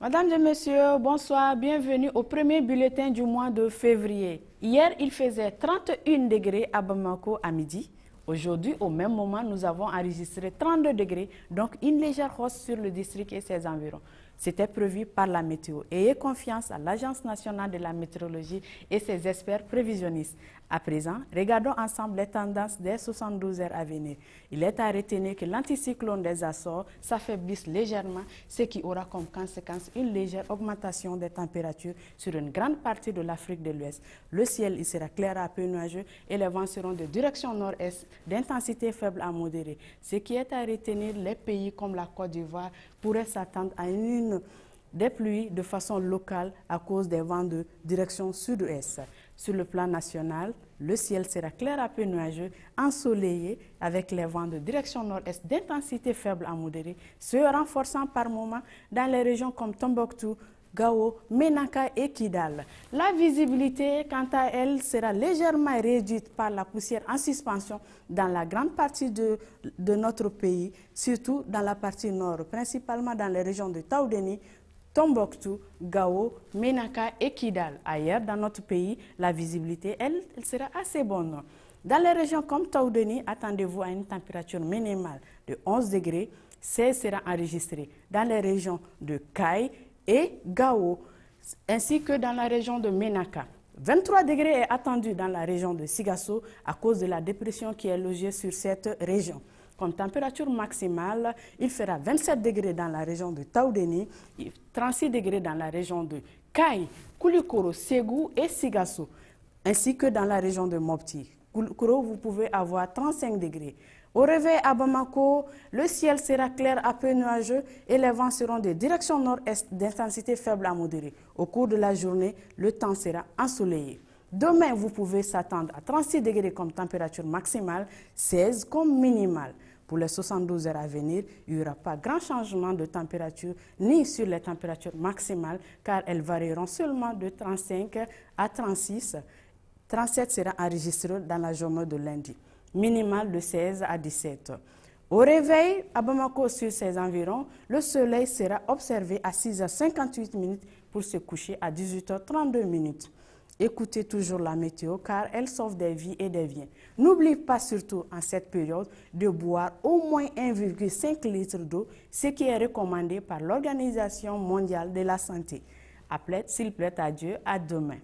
Mesdames et messieurs, bonsoir, bienvenue au premier bulletin du mois de février. Hier, il faisait 31 degrés à Bamako à midi. Aujourd'hui, au même moment, nous avons enregistré 32 degrés, donc une légère hausse sur le district et ses environs. C'était prévu par la météo. Ayez confiance à l'Agence nationale de la météorologie et ses experts prévisionnistes. À présent, regardons ensemble les tendances des 72 heures à venir. Il est à retenir que l'anticyclone des Açores s'affaiblisse légèrement, ce qui aura comme conséquence une légère augmentation des températures sur une grande partie de l'Afrique de l'Ouest. Le ciel il sera clair à peu nuageux et les vents seront de direction nord-est d'intensité faible à modérée. Ce qui est à retenir, les pays comme la Côte d'Ivoire pourraient s'attendre à des pluies de façon locale à cause des vents de direction sud-ouest. Sur le plan national, le ciel sera clair à peu nuageux, ensoleillé avec les vents de direction nord-est d'intensité faible à modérée, se renforçant par moments dans les régions comme Tombouctou, Gao, Menaka et Kidal. La visibilité, quant à elle, sera légèrement réduite par la poussière en suspension dans la grande partie de notre pays, surtout dans la partie nord, principalement dans les régions de Taoudeni, Tombouctou, Gao, Menaka et Kidal. Ailleurs, dans notre pays, la visibilité, elle sera assez bonne. Dans les régions comme Taoudeni, attendez-vous à une température minimale de 11 degrés. 16 sera enregistré dans les régions de Kai et Gao, ainsi que dans la région de Menaka. 23 degrés est attendu dans la région de Sigasso à cause de la dépression qui est logée sur cette région. Comme température maximale, il fera 27 degrés dans la région de Taoudeni, 36 degrés dans la région de Kai, Koulikoro, Ségou et Sigasso, ainsi que dans la région de Mopti. Koulikoro, vous pouvez avoir 35 degrés. Au réveil à Bamako, le ciel sera clair à peu nuageux et les vents seront de direction nord-est d'intensité faible à modérée. Au cours de la journée, le temps sera ensoleillé. Demain, vous pouvez s'attendre à 36 degrés comme température maximale, 16 comme minimale. Pour les 72 heures à venir, il n'y aura pas grand changement de température ni sur les températures maximales car elles varieront seulement de 35 à 36. 37 sera enregistré dans la journée de lundi, minimale de 16 à 17. Au réveil, à Bamako sur ses environs, le soleil sera observé à 6h58 pour se coucher à 18h32. Écoutez toujours la météo car elle sauve des vies et des biens. N'oubliez pas surtout en cette période de boire au moins 1,5 litre d'eau, ce qui est recommandé par l'Organisation mondiale de la santé. S'il plaît à Dieu, à demain.